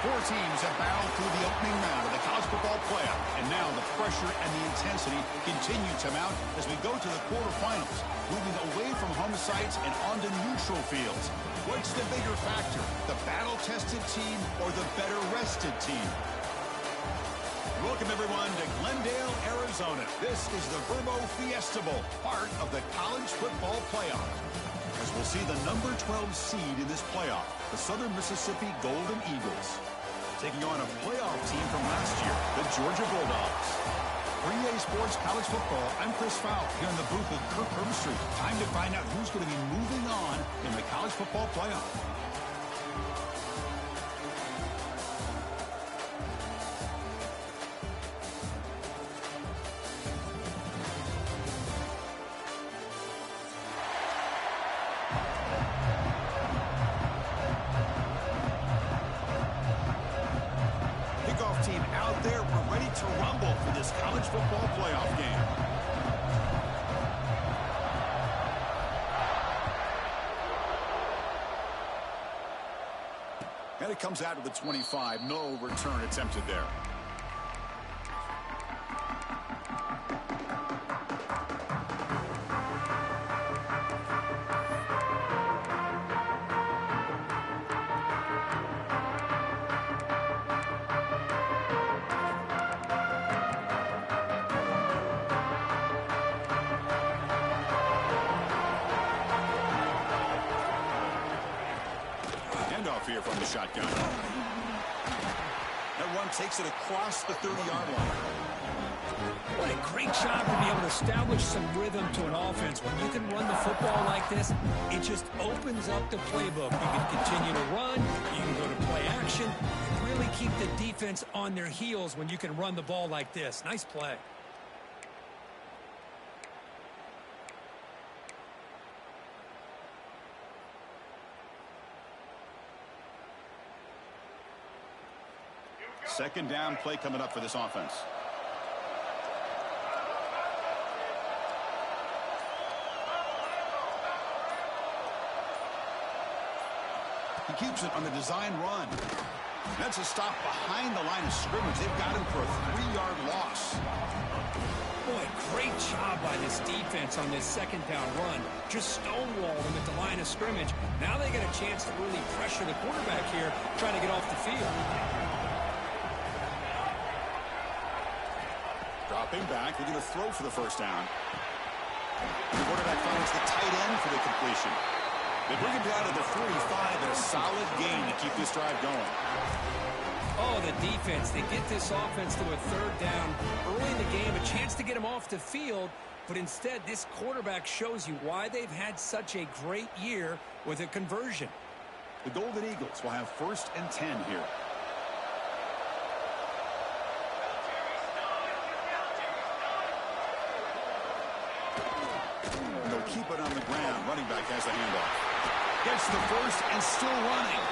Four teams have battled through the opening round of the college football playoff, and now the pressure and the intensity continue to mount as we go to the quarterfinals, moving away from home sites and onto neutral fields. What's the bigger factor, the battle-tested team or the better-rested team? Welcome, everyone, to Glendale, Arizona. This is the Verbo Fiesta Bowl, part of the college football playoff. As we'll see the number 12 seed in this playoff, the Southern Mississippi Golden Eagles, taking on a playoff team from last year, the Georgia Bulldogs. For EA Sports College Football, I'm Chris Fowl here in the booth with Kirk Herbstreit. Time to find out who's going to be moving on in the college football playoff. Team out there, we're ready to rumble for this college football playoff game. And it comes out to the 25. No return attempted there. Here from the shotgun. That one takes it across the 30-yard line. What a great job to be able to establish some rhythm to an offense. When you can run the football like this, it just opens up the playbook. You can continue to run, you can go to play action, and really keep the defense on their heels when you can run the ball like this. Nice play. Second down play coming up for this offense. He keeps it on the design run. That's a stop behind the line of scrimmage. They've got him for a 3-yard loss. Boy, great job by this defense on this second down run. Just stonewalled him at the line of scrimmage. Now they get a chance to really pressure the quarterback here, trying to get off the field. Dropping back, they're going to throw for the first down. The quarterback finds the tight end for the completion. They bring him down to the 45 and a solid gain to keep this drive going. Oh, the defense, they get this offense to a third down early in the game, a chance to get him off the field, but instead this quarterback shows you why they've had such a great year with a conversion. The Golden Eagles will have 1st and 10 here. Keep it on the ground. Running back has the handoff. Gets the first and still running.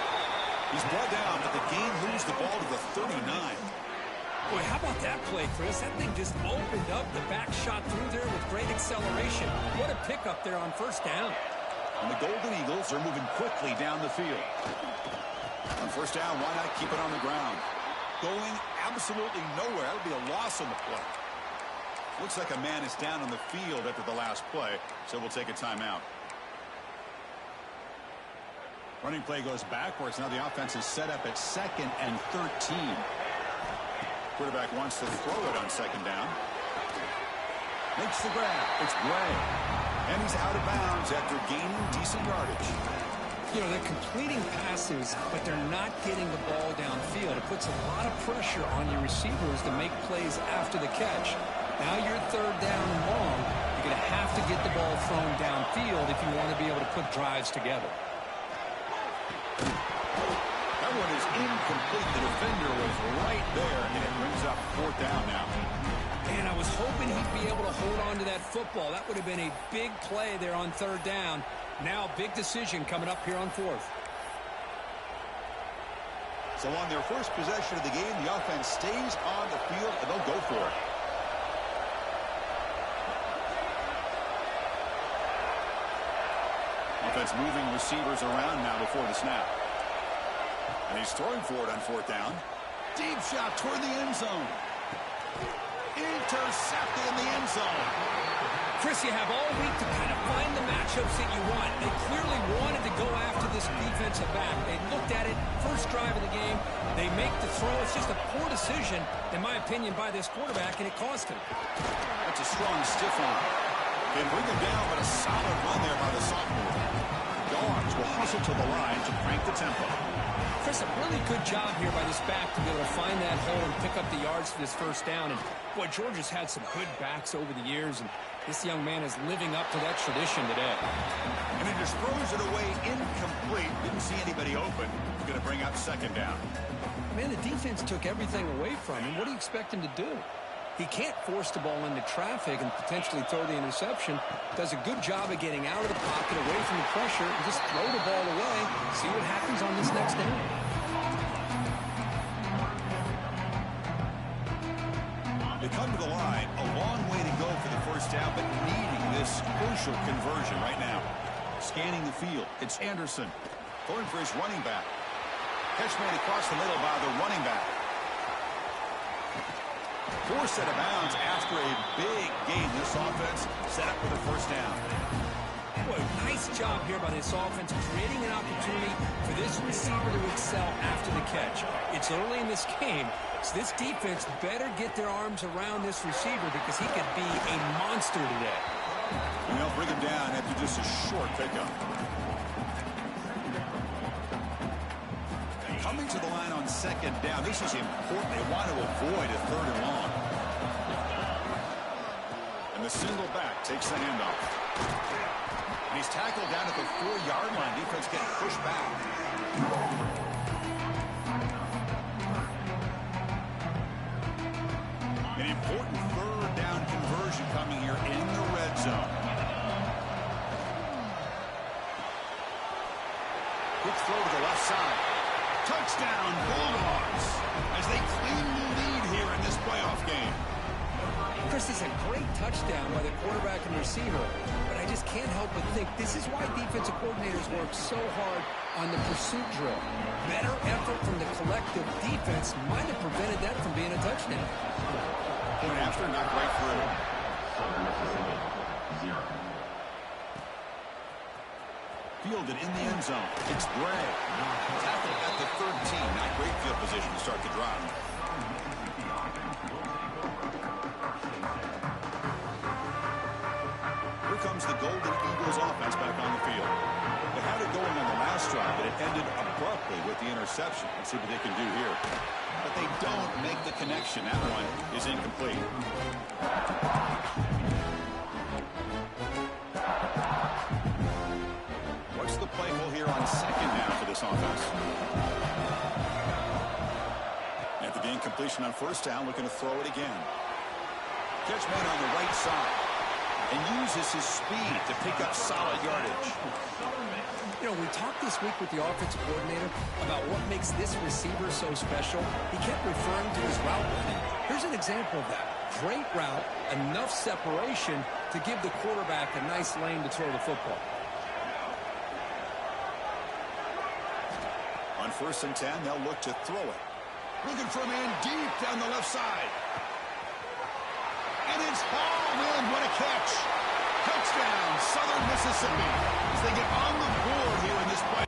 He's brought down, but the gain moves the ball to the 39. Boy, how about that play, Chris? That thing just opened up. The back shot through there with great acceleration. What a pickup there on first down. And the Golden Eagles are moving quickly down the field. On first down, why not keep it on the ground? Going absolutely nowhere. That would be a loss on the play. Looks like a man is down on the field after the last play, so we'll take a timeout. Running play goes backwards. Now the offense is set up at 2nd and 13. Quarterback wants to throw it on second down. Makes the grab. It's Gray. And he's out of bounds after gaining decent yardage. You know, they're completing passes, but they're not getting the ball downfield. It puts a lot of pressure on your receivers to make plays after the catch. Now you're third down and long. You're going to have to get the ball thrown downfield if you want to be able to put drives together. That one is incomplete. The defender was right there, and it brings up 4th down now. Man, I was hoping he'd be able to hold on to that football. That would have been a big play there on third down. Now, big decision coming up here on 4th. So on their first possession of the game, the offense stays on the field, and they'll go for it. Offense moving receivers around now before the snap. And he's throwing for it on fourth down. Deep shot toward the end zone. Intercepted in the end zone. Chris, you have all week to kind of find the matchups that you want. They clearly wanted to go after this defensive back. They looked at it, first drive of the game. They make the throw. It's just a poor decision, in my opinion, by this quarterback, and it cost him. That's a strong stiff arm. Can bring him down, but a solid run there by the sophomore. Guards will hustle to the line to crank the tempo. Chris, a really good job here by this back to be able to find that hole and pick up the yards for this first down. And, boy, Georgia's had some good backs over the years, and this young man is living up to that tradition today. And he just throws it away incomplete. Didn't see anybody open. He's going to bring up second down. Man, the defense took everything away from him. What do you expect him to do? He can't force the ball into traffic and potentially throw the interception. Does a good job of getting out of the pocket, away from the pressure, and just throw the ball away. See what happens on this next down. They come to the line, a long way to go for the first down, but needing this crucial conversion right now. Scanning the field, it's Anderson. Going for his running back. Catch made across the middle by the running back. Forced out of bounds after a big gain. This offense set up for the first down. Boy, nice job here by this offense, creating an opportunity for this receiver to excel after the catch. It's early in this game, so this defense better get their arms around this receiver because he could be a monster today. And they'll bring him down after just a short pickup. Coming to the line on second down. This is important. They want to avoid a third and long. And the single back takes the handoff. And he's tackled down at the 4-yard line. Defense getting pushed back. An important third down conversion coming here in the red zone. Quick throw to the left side. Touchdown, Bulldogs, as they claim the lead here in this playoff game. Chris, this is a great touchdown by the quarterback and receiver, but I just can't help but think this is why defensive coordinators work so hard on the pursuit drill. Better effort from the collective defense might have prevented that from being a touchdown. Point after, not right through. Fielded in the end zone. It's Gray. Tackled at the 13. Not great field position to start the drive. Here comes the Golden Eagles offense back on the field. They had it going on the last drive, but it ended abruptly with the interception. Let's see what they can do here. But they don't make the connection. That one is incomplete. What's the play hole here on second down for this offense? After the incompletion on first down, looking to throw it again. Catch made on the right side and uses his speed to pick up solid yardage. You know, we talked this week with the offensive coordinator about what makes this receiver so special. He kept referring to his route running. Here's an example of that. Great route, enough separation to give the quarterback a nice lane to throw the football. On 1st and 10, they'll look to throw it. Looking for a man deep down the left side. And it's hauled in. What a catch. Touchdown, Southern Mississippi, as they get on the board here in this play.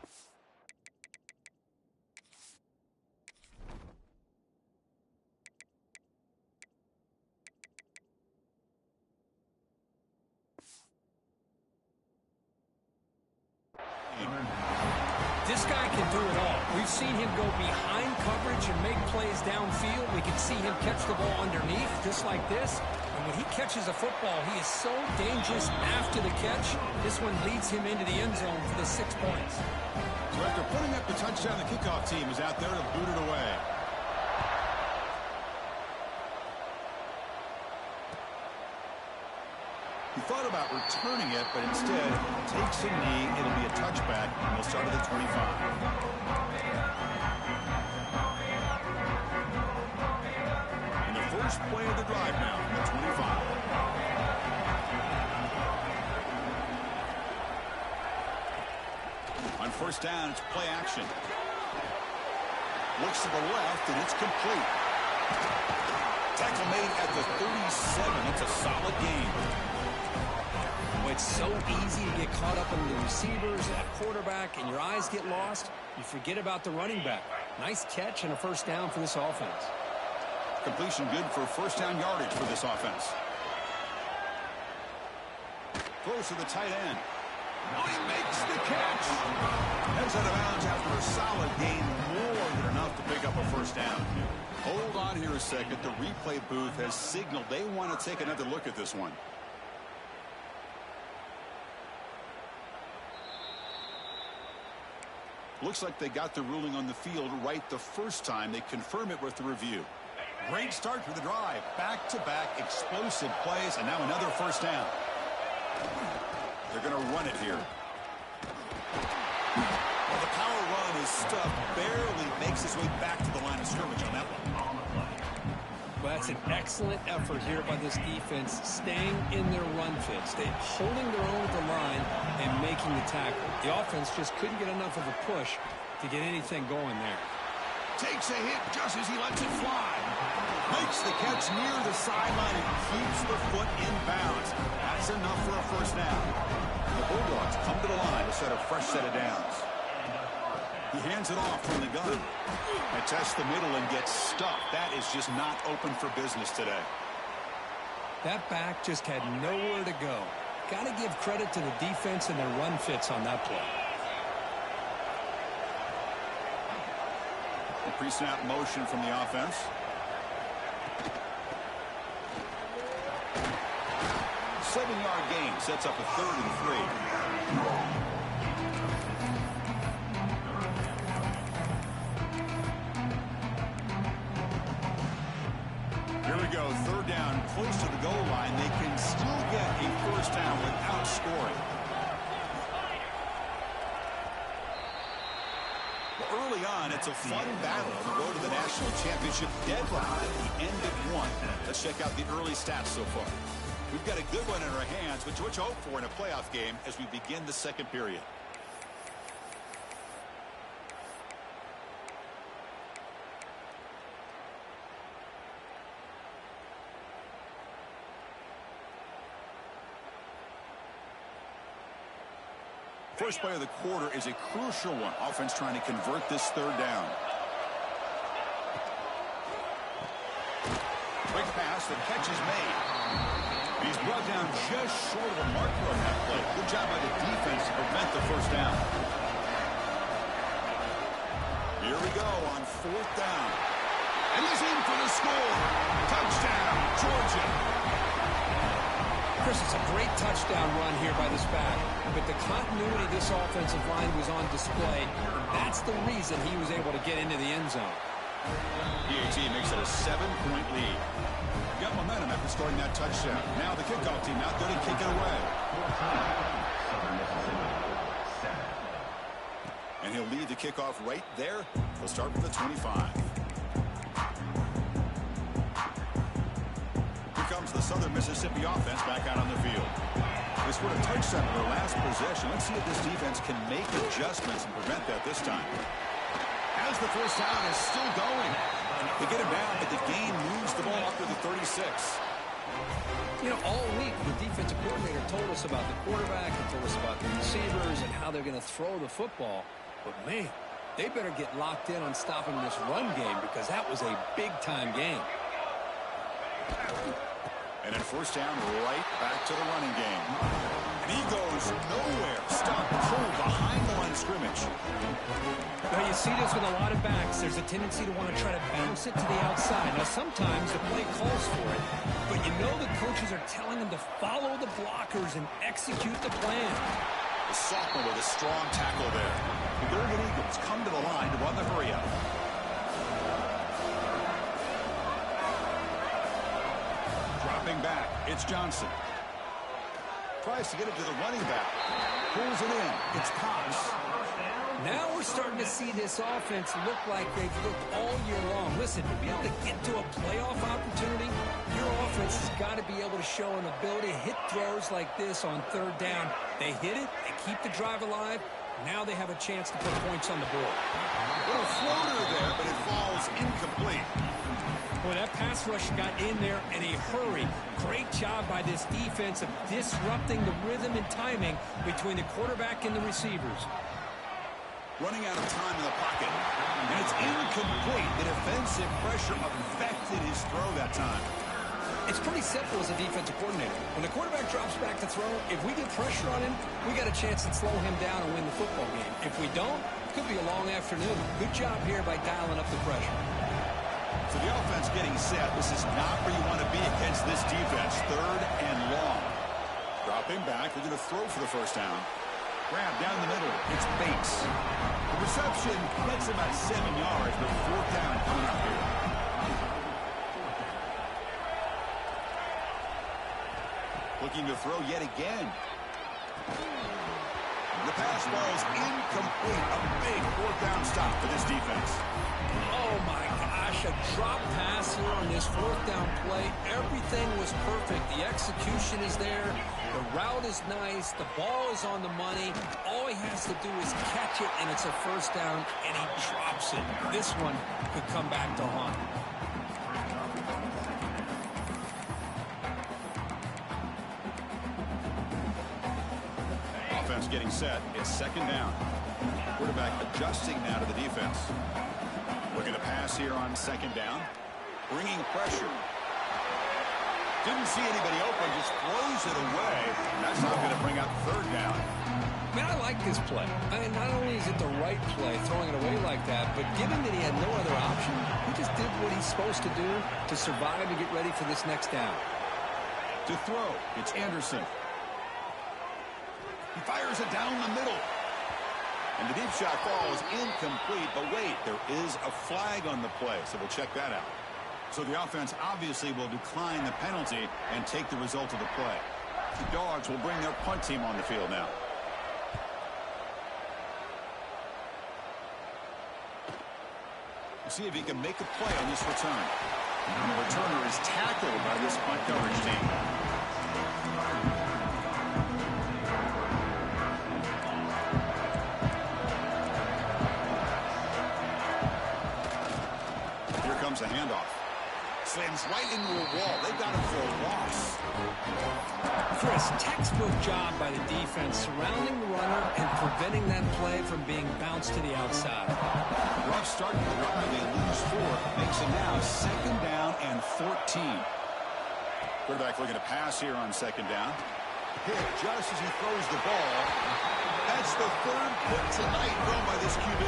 This guy can do it all. We've seen him go behind coverage and make plays downfield. We can see him catch the ball underneath, just like this. And when he catches a football, he is so dangerous after the catch. This one leads him into the end zone for the 6 points. So after putting up the touchdown, the kickoff team is out there to boot it away. He thought about returning it, but instead takes a knee. It'll be a touchback, and we'll start at the 25. And the first play of the drive now from the 25. On 1st down, it's play action. Looks to the left, and it's complete. Tackle made at the 37. It's a solid gain. Well, it's so easy to get caught up in the receivers and that quarterback, and your eyes get lost. You forget about the running back. Nice catch and a first down for this offense. Completion good for first down yardage for this offense. Throws to the tight end. Oh, he makes the catch. Heads out of bounds after a solid gain, more than enough to pick up a first down. Hold on here a second. The replay booth has signaled they want to take another look at this one. Looks like they got the ruling on the field right the first time. They confirm it with the review. Great start to the drive. Back-to-back explosive plays, and now another first down. They're going to run it here. Well, the power run is stuffed. Barely makes his way back to the line of scrimmage on that one. Well, that's an excellent effort here by this defense, staying in their run fits. They're holding their own at the line and making the tackle. The offense just couldn't get enough of a push to get anything going there. Takes a hit just as he lets it fly. Makes the catch near the sideline and keeps the foot in bounds. That's enough for a first down. The Bulldogs come to the line to set a fresh set of downs. He hands it off from the gun. And tests the middle and gets stuffed. That is just not open for business today. That back just had nowhere to go. Got to give credit to the defense and their run fits on that play. A pre-snap motion from the offense. Seven-yard gain sets up a 3rd and 3. Here we go, 3rd down, close to the goal line. They can still get a first down without scoring. Well, early on, it's a fun battle on the road to the national championship deadline at the end of one. Let's check out the early stats so far. We've got a good one in our hands, which you hope for in a playoff game as we begin the second period. First play of the quarter is a crucial one. Offense trying to convert this 3rd down. Quick pass, the catch is made. He's brought down just short of the marker on that play. Good job by the defense to prevent the first down. Here we go on 4th down. And he's in for the score. Touchdown, Georgia. Chris, it's a great touchdown run here by this back. But the continuity of this offensive line was on display. And that's the reason he was able to get into the end zone. BAT makes it a 7-point lead. Got momentum after scoring that touchdown. Now the kickoff team out there to kick it away. And he'll lead the kickoff right there. He'll start with the 25. Here comes the Southern Mississippi offense back out on the field. They scored a touchdown in their last possession. Let's see if this defense can make adjustments and prevent that this time. As the first down is still going. They get him down, but the gain moves the ball up to the 36. You know, all week, the defensive coordinator told us about the quarterback and told us about the receivers and how they're going to throw the football. But, man, they better get locked in on stopping this run game because that was a big-time game. And then first down right back to the running game. And he goes nowhere. Stop, pull behind the line of scrimmage. Now, you see this with a lot of backs. There's a tendency to want to try to bounce it to the outside. Now, sometimes the play calls for it, but you know the coaches are telling them to follow the blockers and execute the plan. The sophomore with a strong tackle there. The Golden Eagles come to the line to run the hurry-up. Dropping back, it's Johnson. Tries to get it to the running back. Pulls it in. It's Cox. Now we're starting to see this offense look like they've looked all year long. Listen, to be able to get to a playoff opportunity, your offense has got to be able to show an ability to hit throws like this on 3rd down. They hit it, they keep the drive alive, Now they have a chance to put points on the board. Little floater there, but it falls incomplete. Boy, that pass rush got in there in a hurry. Great job by this defense of disrupting the rhythm and timing between the quarterback and the receivers. Running out of time in the pocket. And it's incomplete. The defensive pressure affected his throw that time. It's pretty simple as a defensive coordinator. When the quarterback drops back to throw, if we get pressure on him, we got a chance to slow him down and win the football game. If we don't, it could be a long afternoon. Good job here by dialing up the pressure. So the offense getting set. This is not where you want to be against this defense. 3rd and long. Dropping back. They're going to throw for the first down. Grab down the middle. It's Bates. The reception gets about 7 yards, but 4th down coming up here. Looking to throw yet again. The pass ball is incomplete. A big 4th down stop for this defense. Oh, my gosh. A drop pass here on this 4th down play. Everything was perfect. The execution is there. The route is nice. The ball is on the money. All he has to do is catch it, and it's a 1st down, and he drops it. This one could come back to haunt. Offense getting set. It's 2nd down. Quarterback adjusting now to the defense. Looking to pass here on 2nd down. Bringing pressure. Didn't see anybody open, just throws it away. That's not going to bring up 3rd down. Man, I like this play. I mean, not only is it the right play, throwing it away like that, but given that he had no other option, he just did what he's supposed to do to survive and get ready for this next down. To throw, it's Anderson. He fires it down the middle. And the deep shot falls incomplete, but wait, there is a flag on the play, so we'll check that out. So the offense obviously will decline the penalty and take the result of the play. The Dogs will bring their punt team on the field now. We'll see if he can make a play on this return. And the returner is tackled by this punt coverage team. A handoff. Slams right into a wall. They've got him for a loss. Chris, textbook job by the defense surrounding the runner and preventing that play from being bounced to the outside. Rough start to the drive. They lose 4. Makes it now 2nd down and 14. Quarterback looking to pass here on 2nd down. Hit just as he throws the ball. That's the 3rd pick tonight thrown by this QB.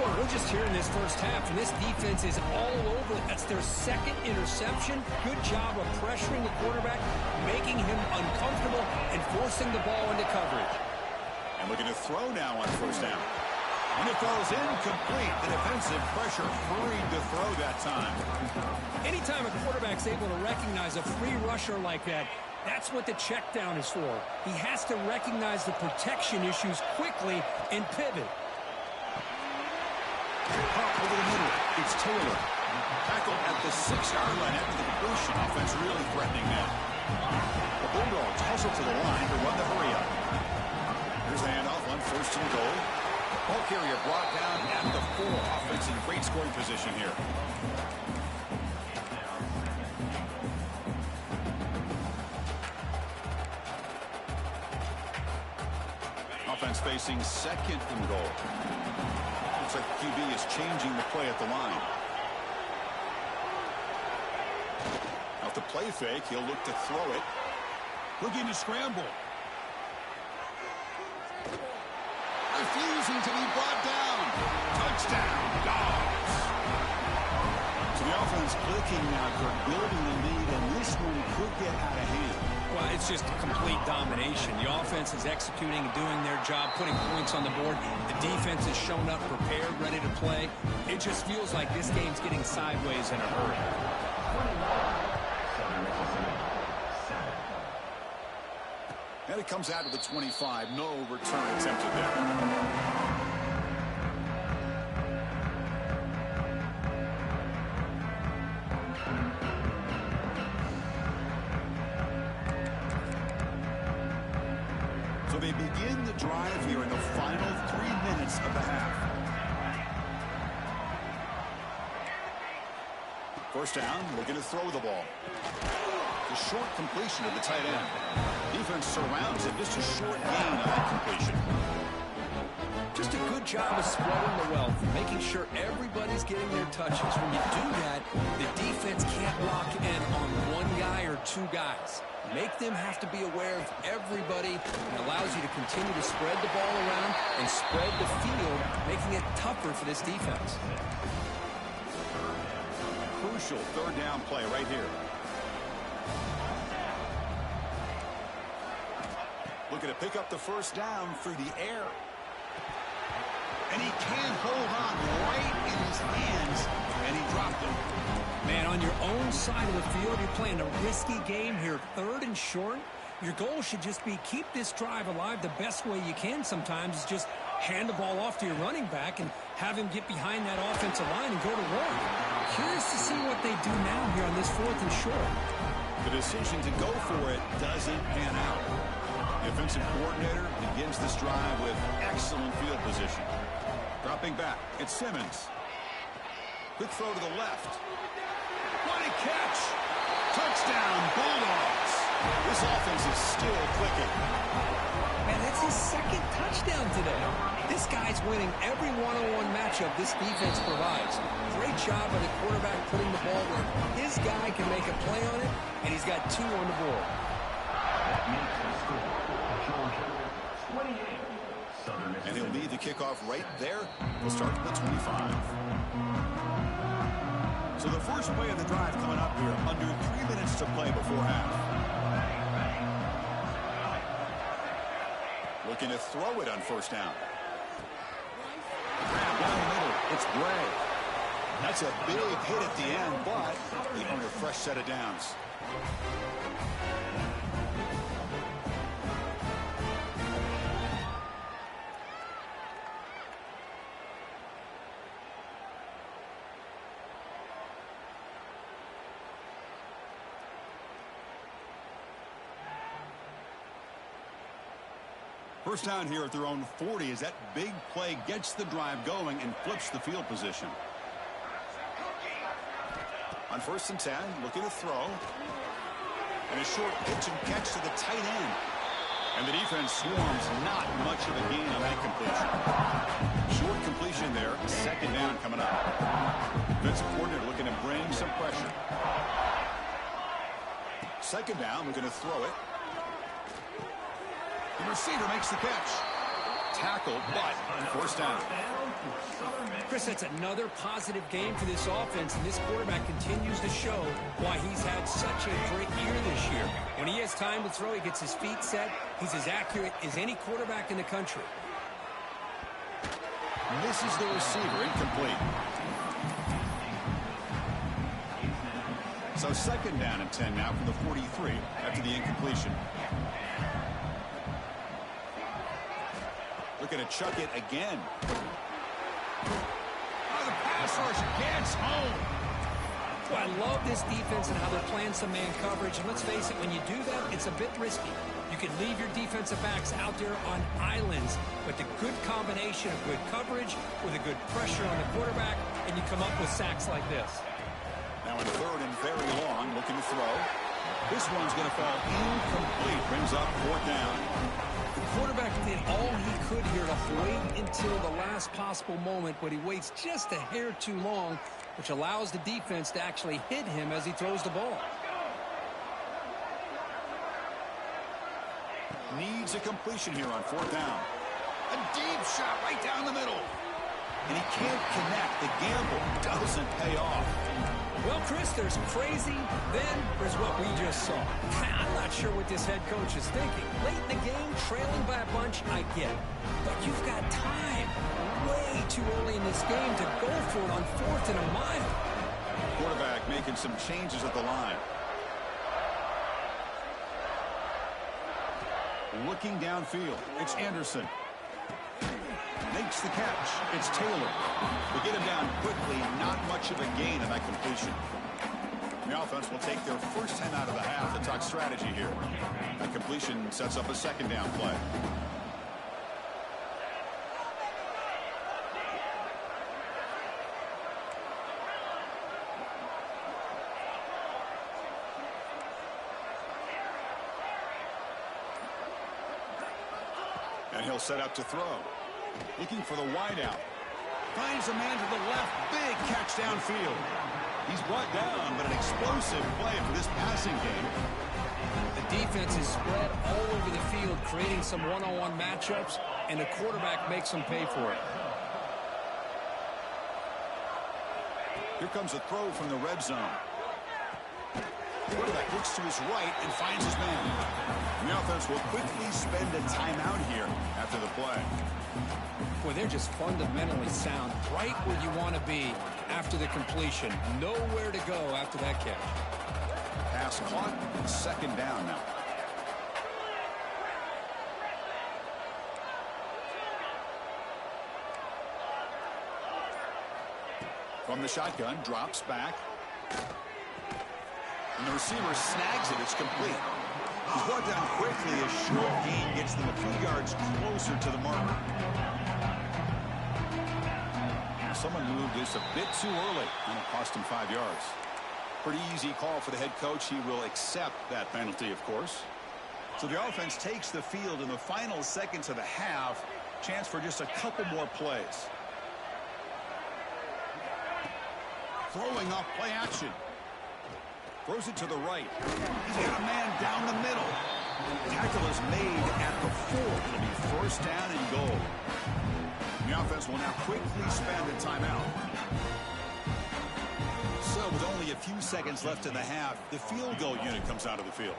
We're just here in this first half, and this defense is all over. That's their 2nd interception. Good job of pressuring the quarterback, making him uncomfortable, and forcing the ball into coverage. And looking to throw now on 1st down. And it falls incomplete. The defensive pressure hurried to throw that time. Anytime a quarterback's able to recognize a free rusher like that, that's what the check down is for. He has to recognize the protection issues quickly and pivot. Pop over the middle. It's Taylor. Tackled at the 6-yard line after the completion. Offense really threatening now. The Bulldogs hustle to the line to run the hurry up. Here's the handoff on 1st and goal. Ball carrier brought down at the 4. Offense in great scoring position here. Offense facing 2nd and goal. Looks like the QB is changing the play at the line. Off the play fake, he'll look to throw it. Looking to scramble. Refusing to be brought down. Touchdown, Dogs. So the offense clicking now for building the lead, and this one could get out of hand. Well, it's just complete domination. The offense is executing and doing their job, putting points on the board. The defense has shown up prepared, ready to play. It just feels like this game's getting sideways in a hurry. And it comes out to the 25. No return attempted there. So they begin the drive here in the final 3 minutes of the half. First down, looking to throw the ball. The short completion of the tight end. Defense surrounds it. Just a short gain on that completion. Just a good job of spreading the wealth, making sure everybody's getting their touches. When you do that, the defense can't lock in on one guy or two guys. Make them have to be aware of everybody. It allows you to continue to spread the ball around and spread the field, making it tougher for this defense. Crucial third down play right here. Looking to pick up the first down through the air. And he can't hold on right in his hands, and he dropped it. Man, on your own side of the field, you're playing a risky game here, 3rd and short. Your goal should just be keep this drive alive the best way you can sometimes is just hand the ball off to your running back and have him get behind that offensive line and go to work. Curious to see what they do now here on this 4th and short. The decision to go for it doesn't pan out. The offensive coordinator begins this drive with excellent field position. Dropping back, it's Simmons. Quick throw to the left. What a catch! Touchdown, Bulldogs! This offense is still clicking. Man, that's his 2nd touchdown today. This guy's winning every one-on-one matchup this defense provides. Great job by the quarterback putting the ball where his guy can make a play on it, and he's got 2 on the board. And he'll lead the kickoff right there. We'll start at the 25. So the first play of the drive coming up here, under 3 minutes to play before half. Looking to throw it on first down. Grab down the middle. It's Gray. That's a big hit at the end, but they earn a fresh set of downs. First down here at their own 40 as that big play gets the drive going and flips the field position. On 1st and 10, looking to throw. And a short pitch and catch to the tight end. And the defense swarms, not much of a gain on that completion. Short completion there, 2nd down coming up. Defensive coordinator looking to bring some pressure. 2nd down, looking to throw it. The receiver makes the catch. Tackled, but first down. Chris, that's another positive game for this offense, and this quarterback continues to show why he's had such a great year this year. When he has time to throw, he gets his feet set. He's as accurate as any quarterback in the country. Misses the receiver, incomplete. So 2nd down and 10 now from the 43 after the incompletion. Looking to chuck it again. Oh, the pass rush gets home. Well, I love this defense and how they're playing some man coverage. And let's face it, when you do that, it's a bit risky. You can leave your defensive backs out there on islands, but the good combination of good coverage with a good pressure on the quarterback, and you come up with sacks like this. Now in 3rd and very long, looking to throw. This one's going to fall incomplete. Brings up 4th down. The quarterback did all he could here to wait until the last possible moment, but he waits just a hair too long, which allows the defense to actually hit him as he throws the ball. Needs a completion here on 4th down. A deep shot right down the middle. And he can't connect. The gamble doesn't pay off. Well, Chris, there's crazy, then there's what we just saw. I'm not sure what this head coach is thinking. Late in the game, trailing by a bunch, I get it. But you've got time, way too early in this game to go for it on 4th and a mile. Quarterback making some changes at the line. Looking downfield, it's Anderson. Makes the catch. It's Taylor. They get him down quickly. Not much of a gain on that completion. The offense will take their first 10 out of the half to talk strategy here. That completion sets up a 2nd down play. he'll set up to throw. Looking for the wideout. Finds a man to the left. Big catch downfield. He's brought down, but an explosive play for this passing game. The defense is spread all over the field, creating some one-on-one matchups, and the quarterback makes them pay for it. Here comes a throw from the red zone. Quarterback looks to his right and finds his man. The offense will quickly spend a timeout here after the play. Boy, they're just fundamentally sound, right where you want to be after the completion. Nowhere to go after that catch. Pass caught, second down now. From the shotgun, drops back. And the receiver snags it. It's complete. He's brought down quickly. A short gain gets them a few yards closer to the mark. Someone moved this a bit too early, and it cost him 5 yards. Pretty easy call for the head coach. He will accept that penalty, of course. So the offense takes the field in the final seconds of the half. Chance for just a couple more plays. Throwing off play action. Throws it to the right. He's got a man down the middle. Tackle is made at the 4. It'll be first down and goal. The offense will now quickly spend a timeout. So with only a few seconds left in the half, the field goal unit comes out of the field.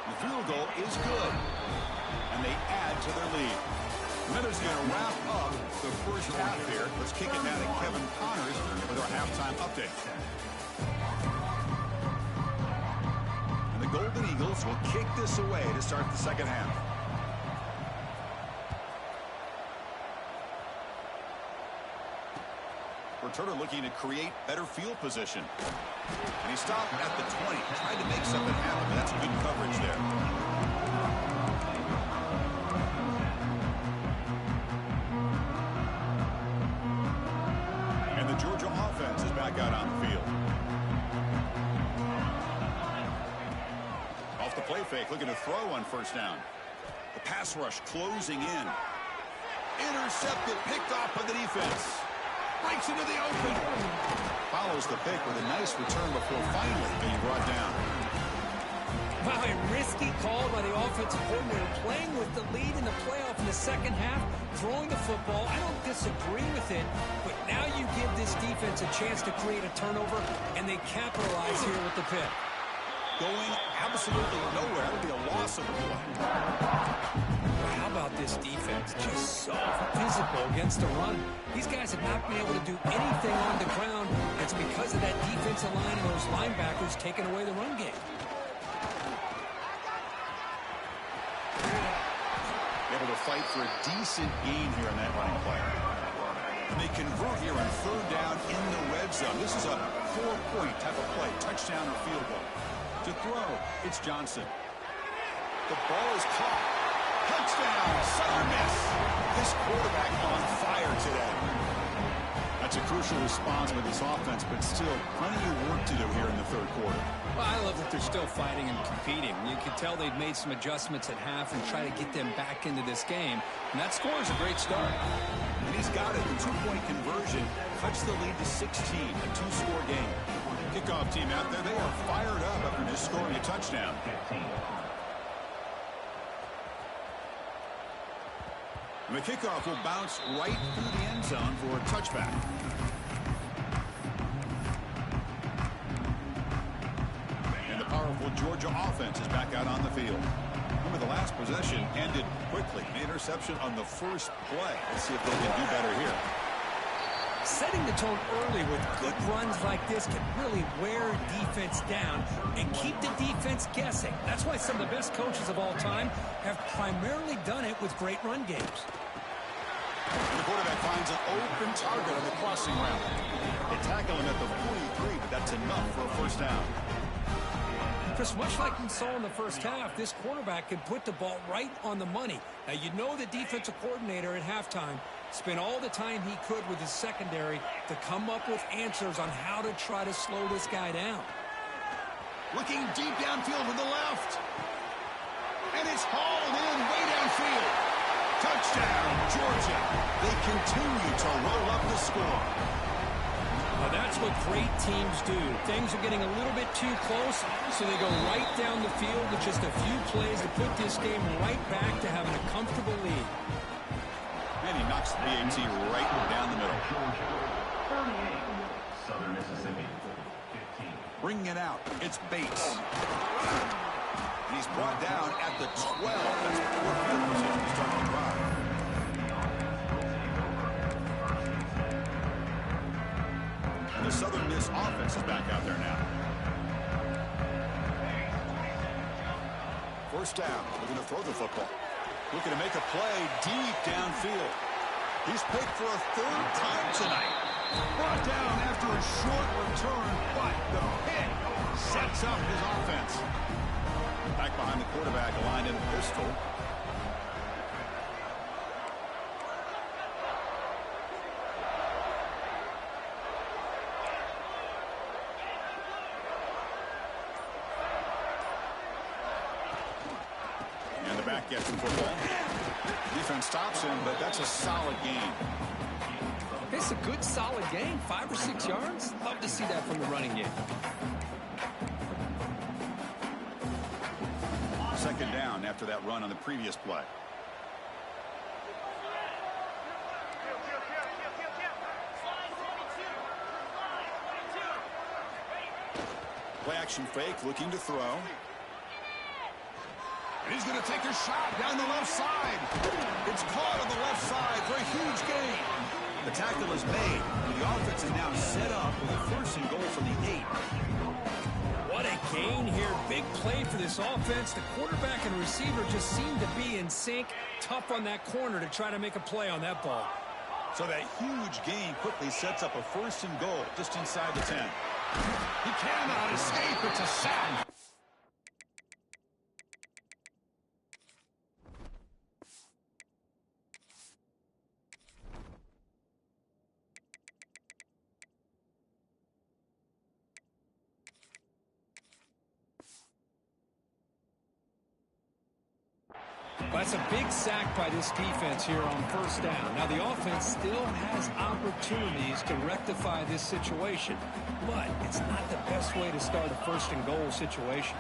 The field goal is good, and they add to their lead. Miller's going to wrap up the first half here. Let's kick it down to Kevin Connors with our halftime update. And the Golden Eagles will kick this away to start the second half. Returner looking to create better field position. And he stopped at the 20. Tried to make something happen, but that's good coverage there. And the Georgia offense is back out on the field. Off the play fake, looking to throw on first down. The pass rush closing in. Intercepted, picked off by the defense. Breaks into the open. Follows the pick with a nice return before finally being brought down. Wow, a risky call by the offensive coordinator, playing with the lead in the playoff in the second half, throwing the football. I don't disagree with it, but now you give this defense a chance to create a turnover, and they capitalize here with the pick. Going absolutely nowhere. That would be a loss of a play. How about this defense? Just so physical against the run. These guys have not been able to do anything on the ground. It's because of that defensive line and those linebackers taking away the run game. Able to fight for a decent gain here in that running play. And they convert here on third down in the red zone. This is a 4-point type of play, touchdown or field goal. To throw, it's Johnson. The ball is caught. Touchdown, Southern Miss. This quarterback on fire today. That's a crucial response by this offense, but still plenty of work to do here in the third quarter. Well, I love that they're still fighting and competing. You can tell they've made some adjustments at half and try to get them back into this game. And that score is a great start. And he's got it. The 2-point conversion cuts the lead to 16, a 2-score game. Kickoff team out there, they are fired up after just scoring a touchdown. And the kickoff will bounce right through the end zone for a touchback. And the powerful Georgia offense is back out on the field. Remember, the last possession ended quickly. An interception on the first play. Let's see if they can do better here. Setting the tone early with good runs like this can really wear defense down and keep the defense guessing. That's why some of the best coaches of all time have primarily done it with great run games. And the quarterback finds an open target on the crossing route. They tackle him at the 43, but that's enough for a first down. Chris, much like we saw in the first half, this quarterback can put the ball right on the money. Now, you know the defensive coordinator at halftime spent all the time he could with his secondary to come up with answers on how to try to slow this guy down. Looking deep downfield to the left. And it's hauled in way downfield. Touchdown, Georgia. They continue to roll up the score. Well, that's what great teams do. Things are getting a little bit too close, so they go right down the field with just a few plays to put this game right back to having a comfortable lead. And he knocks the BAT right down the middle. 38, Southern Mississippi, 15. Bringing it out, it's Bates. And he's brought down at the 12. That's poor field position to start the drive. And the Southern Miss offense is back out there now. First down, looking to throw the football. Looking to make a play deep downfield. He's picked for a third time tonight. Brought down after a short return, but the pick sets up his offense. Back behind the quarterback, aligned in a pistol. And the back gets the football. Defense stops him, but that's a solid gain. It's a good, solid gain. 5 or 6 yards. Love to see that from the running game. Second down after that run on the previous play. Play action fake, looking to throw. And he's going to take a shot down the left side. It's caught on the left side for a huge gain. The tackle is made. The offense is now set up with a first and goal from the 8. What a gain here. Big play for this offense. The quarterback and receiver just seem to be in sync. Tough on that corner to try to make a play on that ball. So that huge gain quickly sets up a first and goal just inside the 10. He cannot escape. It's a sack. That's a big sack by this defense here on first down. Now, the offense still has opportunities to rectify this situation, but it's not the best way to start a first and goal situation.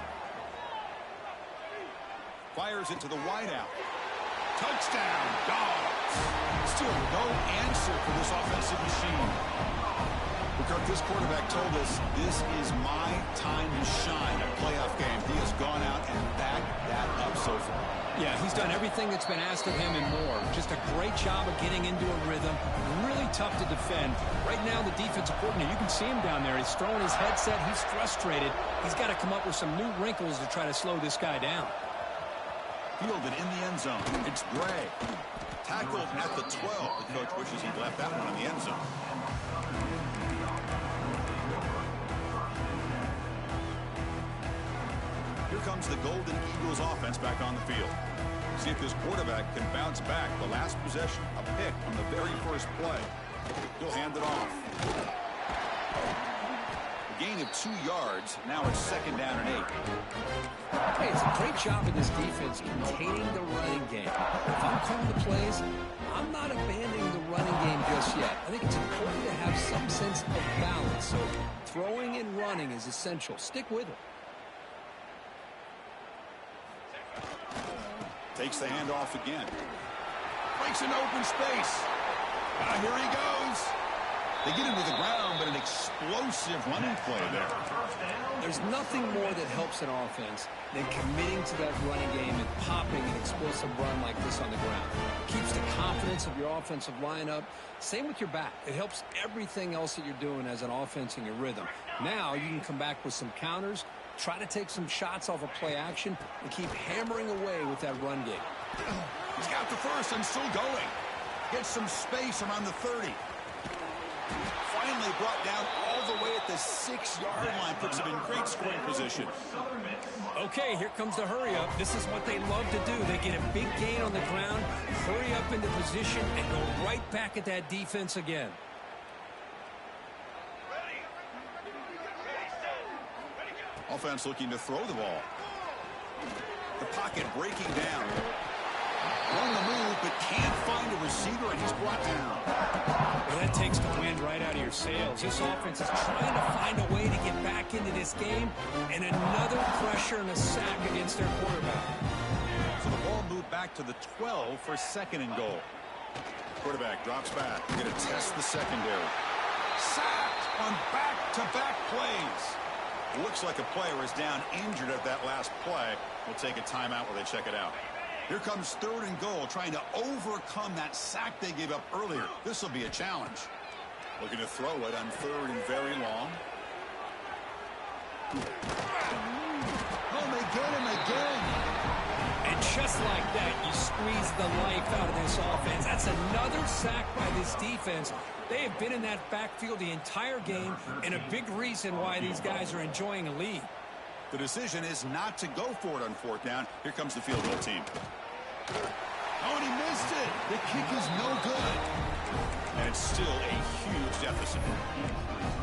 Fires it to the wideout. Touchdown, Dogs. Still no answer for this offensive machine. Kirk, this quarterback told us this is my time to shine a playoff game. He has gone out and backed that up so far. Yeah, he's done everything that's been asked of him and more. Just a great job of getting into a rhythm. Really tough to defend. Right now, the defensive coordinator, you can see him down there. He's throwing his headset. He's frustrated. He's got to come up with some new wrinkles to try to slow this guy down. Fielded in the end zone. It's Gray. Tackled at the 12. The coach wishes he'd left that one in the end zone. Here comes the Golden Eagles offense back on the field. See if this quarterback can bounce back. The last possession, a pick on the very first play. He'll hand it off. A gain of 2 yards. Now it's second down and 8. Hey, it's a great job of this defense containing the running game. If I'm calling the plays, I'm not abandoning the running game just yet. I think it's important to have some sense of balance. So throwing and running is essential. Stick with it. Takes the handoff again. Breaks into open space. Here he goes. They get him to the ground, but an explosive running play there. There's nothing more that helps an offense than committing to that running game and popping an explosive run like this on the ground. It keeps the confidence of your offensive lineup. Same with your back. It helps everything else that you're doing as an offense in your rhythm. Now you can come back with some counters, try to take some shots off of play action, and keep hammering away with that run game. He's got the first and still going. Gets some space around the 30. Finally brought down all the way at the 6-yard line. Puts him in great scoring position. Okay, here comes the hurry up. This is what they love to do. They get a big gain on the ground, hurry up into position, and go right back at that defense again. Offense looking to throw the ball. The pocket breaking down. On the move, but can't find a receiver, and he's brought down. Well, that takes the wind right out of your sails. This offense is trying to find a way to get back into this game, and another pressure and a sack against their quarterback. So the ball moved back to the 12 for 2nd and goal. Quarterback drops back. Going to test the secondary. Sacked on back-to-back plays. Looks like a player is down injured at that last play. We'll take a timeout while they check it out. Here comes 3rd and goal, trying to overcome that sack they gave up earlier. This will be a challenge. Looking to throw it on 3rd and very long. Oh, they get him again. And just like that, you squeeze the life out of this offense. That's another sack by this defense. They have been in that backfield the entire game, and a big reason why these guys are enjoying a lead. The decision is not to go for it on 4th down. Here comes the field goal team. Oh, and he missed it. The kick is no good. And it's still a huge deficit.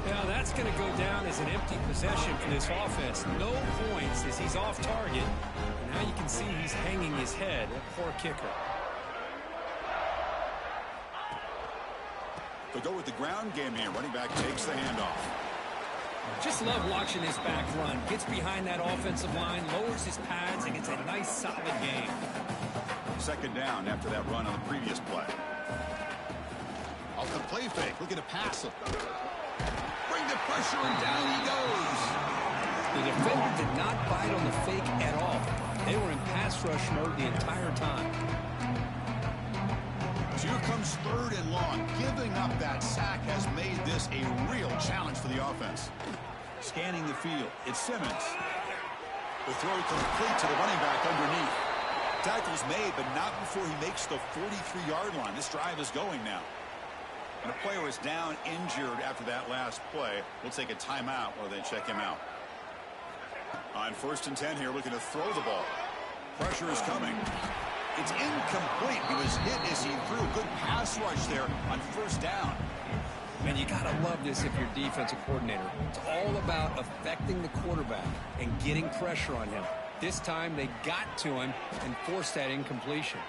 Now, that's going to go down as an empty possession for this offense. No points as he's off target. And now you can see he's hanging his head. A poor kicker. They'll go with the ground game here. Running back takes the handoff. Just love watching this back run. Gets behind that offensive line, lowers his pads, and gets a nice, solid game. 2nd down after that run on the previous play. Off the play fake. Looking to pass him. Bring the pressure, and down he goes. The defender did not bite on the fake at all. They were in pass rush mode the entire time. So here comes 3rd and long. Giving up that sack has made this a real challenge for the offense. Scanning the field. It's Simmons. The throw complete to the running back underneath. Tackle's made, but not before he makes the 43-yard line. This drive is going now. And a player is down injured after that last play. We'll take a timeout while they check him out. On 1st and 10 here, looking to throw the ball. Pressure is coming. It's incomplete. He was hit as he threw. Good pass rush there on 1st down. Man, you got to love this if you're defensive coordinator. It's all about affecting the quarterback and getting pressure on him. This time they got to him and forced that incompletion.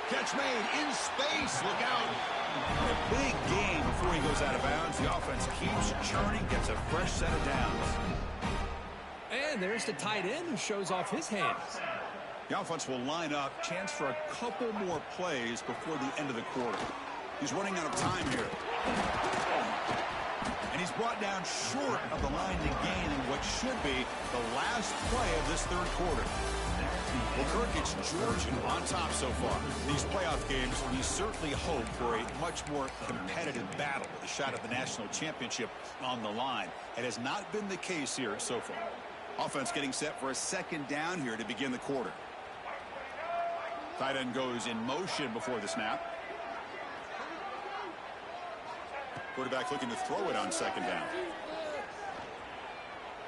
Catch made in space. Look out. A big game before he goes out of bounds. The offense keeps churning, gets a fresh set of downs. And there's the tight end who shows off his hands. The offense will line up. Chance for a couple more plays before the end of the quarter. He's running out of time here. And he's brought down short of the line to gain in what should be the last play of this 3rd quarter. Well, Kirk, it's Georgia on top so far. These playoff games, we certainly hope for a much more competitive battle with a shot at the national championship on the line. It has not been the case here so far. Offense getting set for a 2nd down here to begin the quarter. Tight end goes in motion before the snap. Quarterback looking to throw it on 2nd down.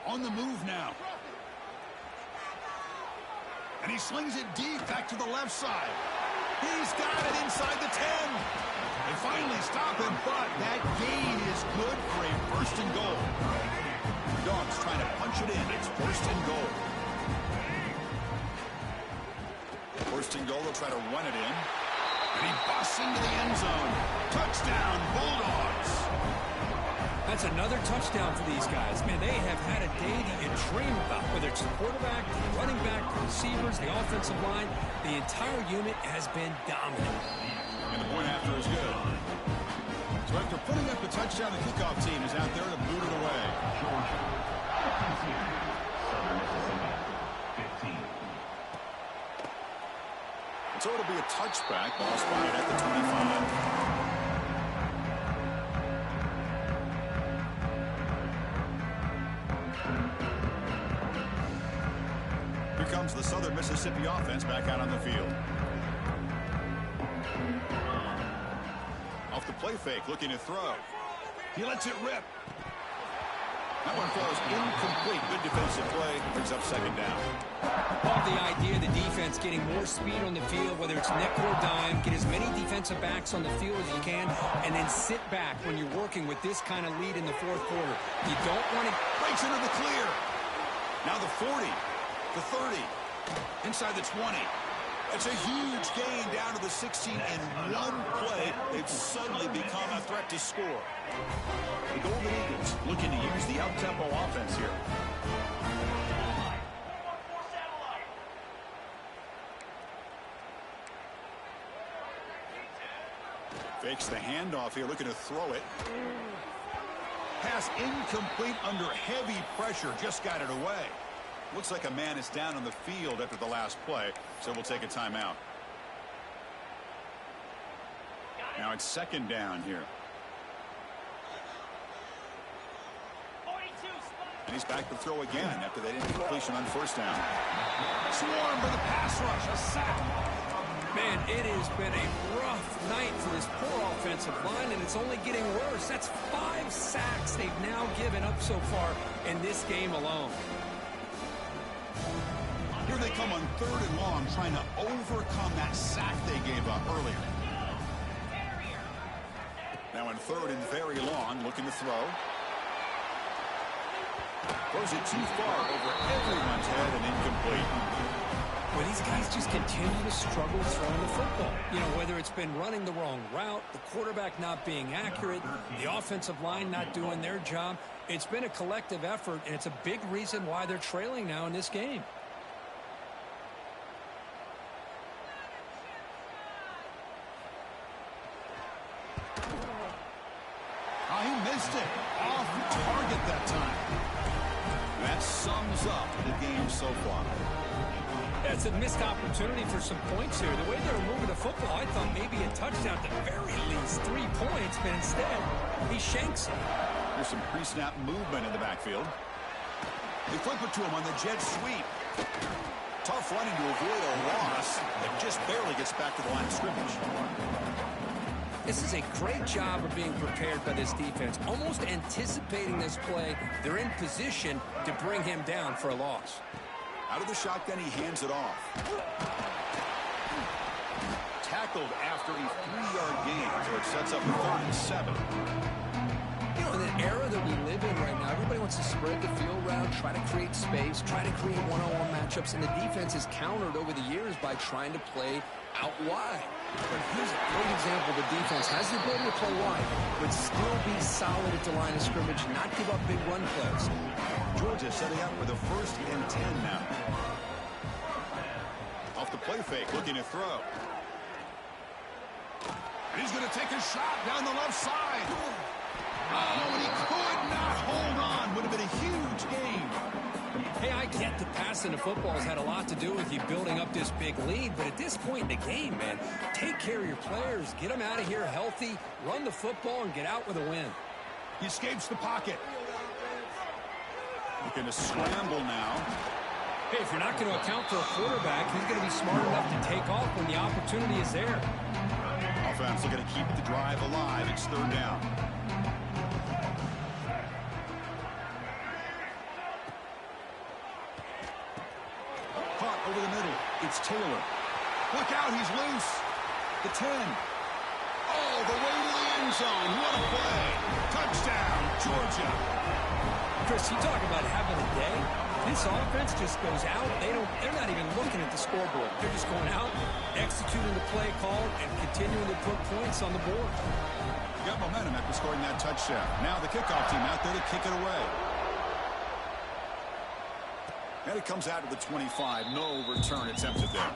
On the move now. And he slings it deep back to the left side. He's got it inside the 10. They finally stop him, but that gain is good for a 1st and goal. The Dogs trying to punch it in. It's 1st and goal. 1st and goal, they'll try to run it in. And he busts into the end zone. Touchdown, Bulldogs. That's another touchdown for these guys. Man, they have had a day that you dream about. Whether it's the quarterback, the running back, the receivers, the offensive line, the entire unit has been dominant. And the point after is good. So after putting up a touchdown, the kickoff team is out there to boot it away. Southern Mississippi, 15. So it'll be a touchback. Ball spotted at the 25. Here comes the Southern Mississippi offense back out on the field. Off the play fake, looking to throw. He lets it rip. That one falls incomplete. Good defensive play. Brings up 2nd down. Love the idea of the defense getting more speed on the field, whether it's nickel or dime. Get as many defensive backs on the field as you can, and then sit back when you're working with this kind of lead in the 4th quarter. You don't want to... Breaks into the clear. Now the 40, the 30, Inside the 20. It's a huge gain down to the 16 in one play. They've suddenly become a threat to score. The Golden Eagles looking to use the up-tempo offense here. Fakes the handoff here, looking to throw it. Pass incomplete under heavy pressure, just got it away. Looks like a man is down on the field after the last play, so we'll take a timeout. Now it's second down here. And he's back to throw again after that incompletion on first down. Swarm for the pass rush, a sack. Man, it has been a rough night for this poor offensive line, and it's only getting worse. That's 5 sacks they've now given up so far in this game alone. Here they come on 3rd and long, trying to overcome that sack they gave up earlier. Now on 3rd and very long, looking to throw. Throws it too far over everyone's head and incomplete. Well, these guys just continue to struggle throwing the football. You know, whether it's been running the wrong route, the quarterback not being accurate, the offensive line not doing their job. It's been a collective effort, and it's a big reason why they're trailing now in this game. Oh, he missed it. Off target that time. That sums up the game so far. It's a missed opportunity for some points here. The way they were moving the football, I thought maybe a touchdown at the very least, 3 points, but instead, he shanks it. There's some pre-snap movement in the backfield. They flip it to him on the jet sweep. Tough running to avoid a loss, and just barely gets back to the line of scrimmage. This is a great job of being prepared by this defense. Almost anticipating this play, they're in position to bring him down for a loss. Out of the shotgun, he hands it off. Tackled after a 3-yard gain, so it sets up a 3rd and 7. You know, in the era that we live in right now, everybody wants to spread the field around, try to create space, try to create one-on-one matchups, and the defense is countered over the years by trying to play out wide. But here's a great example. The defense has the ability to play wide, but still be solid at the line of scrimmage, not give up big run plays. Georgia setting up for the 1st and 10 now. Off the play fake, looking to throw. And he's going to take a shot down the left side. Oh, and he could not hold on. Would have been a huge gain. Hey, I get that passing the football has had a lot to do with you building up this big lead, but at this point in the game, man, take care of your players, get them out of here healthy, run the football, and get out with a win. He escapes the pocket. Looking to scramble now. Hey, if you're not going to account for a quarterback, he's going to be smart enough to take off when the opportunity is there. Offense looking to keep the drive alive. It's 3rd down. Caught over the middle. It's Taylor. Look out, he's loose. The 10. Oh, the way to the end zone. What a play. Touchdown, Georgia. Chris, you talk about having a day. This offense just goes out. They're not even looking at the scoreboard. They're just going out, executing the play call, and continuing to put points on the board. You got momentum after scoring that touchdown. Now the kickoff team out there to kick it away. And it comes out to the 25. No return attempted there.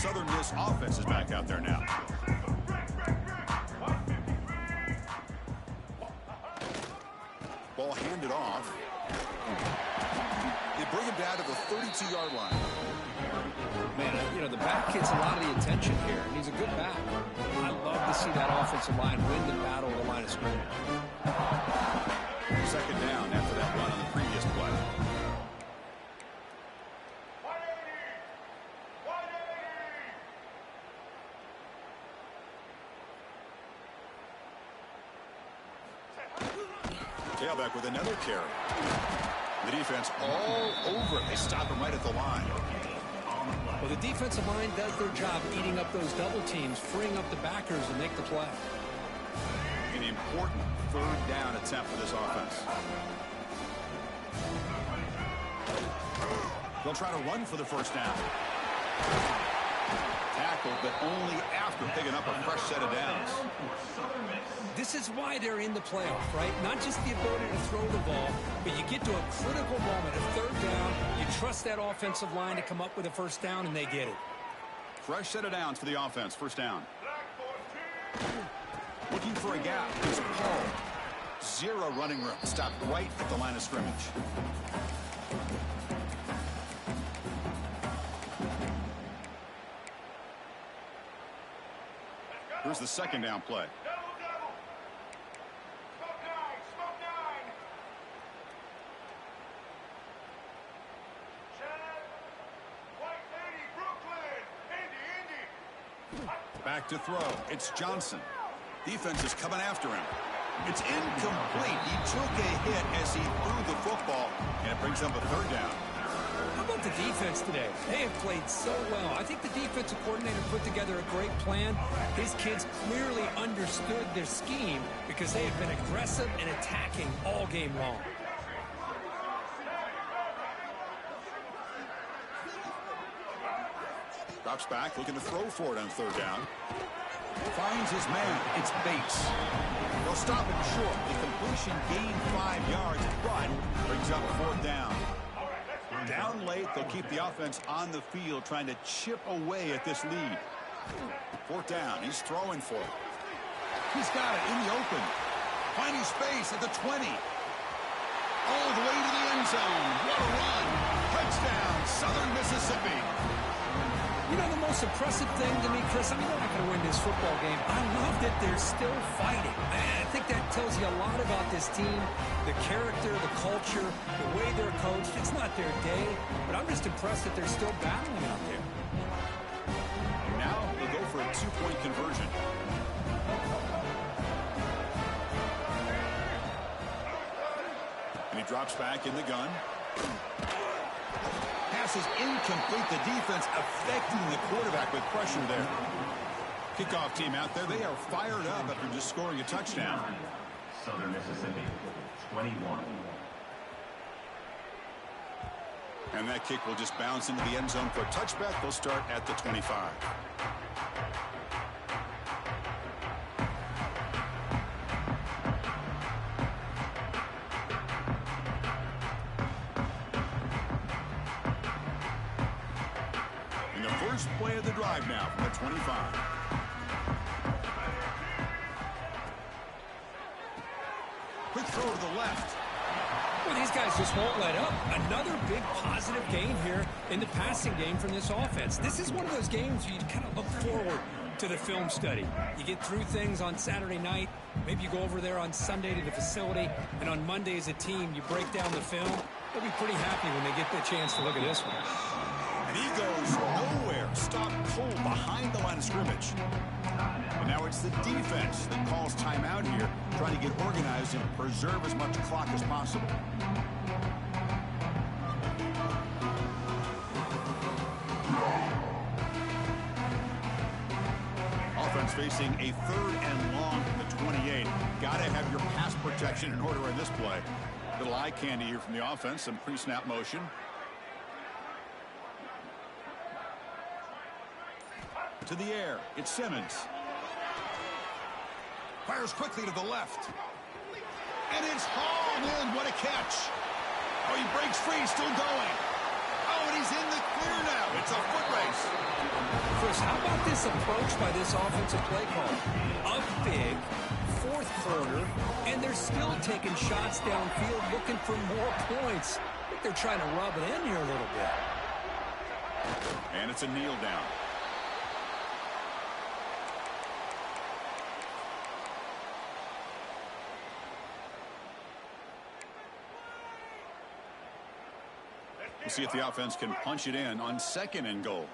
Southern Miss offense is back out there now. Ball handed off. They bring him down to the 32-yard line. Man, you know, the back gets a lot of the attention here, and he's a good back. I love to see that offensive line win the battle of the line of scrimmage. Second down after that run on the previous play. Tailback with another carry. The defense all over it. They stop him right at the line. Well, the defensive line does their job eating up those double teams, freeing up the backers to make the play. An important third down attempt for this offense. They'll try to run for the first down. Tackled, but only after picking up a fresh set of downs. This is why they're in the playoff, right? Not just the ability to throw the ball, but you get to a critical moment, a third down, you trust that offensive line to come up with a first down, and they get it. Fresh set of downs for the offense. First down. Looking for a gap. It's Paul. Zero running room. Stopped right at the line of scrimmage. Here's the second down play. Back to throw. It's Johnson. Defense is coming after him. It's incomplete. He took a hit as he threw the football, and it brings up a third down. How about the defense today? They have played so well. I think the defensive coordinator put together a great plan. His kids clearly understood their scheme because they have been aggressive and attacking all game long. Drops back, looking to throw for it on third down. Finds his man. It's Bates. They'll stop him short. The completion gained 5 yards, but brings up fourth down. Down late, they'll keep the offense on the field, trying to chip away at this lead. Fourth down. He's throwing for it. He's got it in the open. Finding space at the 20. All the way to the end zone. What a run. Touchdown, Southern Mississippi. You know, the most impressive thing to me, Chris, I mean, they're not going to win this football game. I love that they're still fighting. I think that tells you a lot about this team, the character, the culture, the way they're coached. It's not their day, but I'm just impressed that they're still battling out there. Now they'll go for a two-point conversion. And he drops back in the gun. Pass is incomplete. The defense affecting the quarterback with pressure there. Kickoff team out there. They are fired up after just scoring a touchdown. Southern Mississippi, 21. And that kick will just bounce into the end zone for a touchback. They'll start at the 25. Play of the drive now from the 25. Quick throw to the left. Well, these guys just won't let up. Another big positive gain here in the passing game from this offense. This is one of those games where you kind of look forward to the film study. You get through things on Saturday night. Maybe you go over there on Sunday to the facility, and on Monday as a team, you break down the film. They'll be pretty happy when they get the chance to look at this one. And he goes nowhere. Stopped cold behind the line of scrimmage. And now it's the defense that calls timeout here, trying to get organized and preserve as much clock as possible. Offense facing a third and long from the 28. Got to have your pass protection in order in this play. Little eye candy here from the offense. Some pre-snap motion. To the air. It's Simmons. Fires quickly to the left. And it's hauled in. What a catch. Oh, he breaks free. Still going. Oh, and he's in the clear now. It's a foot race. Chris, how about this approach by this offensive play call? Up big, fourth quarter, and they're still taking shots downfield looking for more points. I think they're trying to rub it in here a little bit. And it's a kneel down. We'll see if the offense can punch it in on 2nd and goal.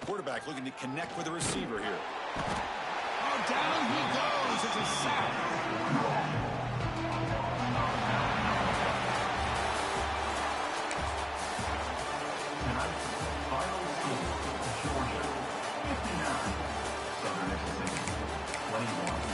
Quarterback looking to connect with the receiver here. Oh, down he goes. It's a sack. Final score, Georgia 59, Southern Mississippi 21.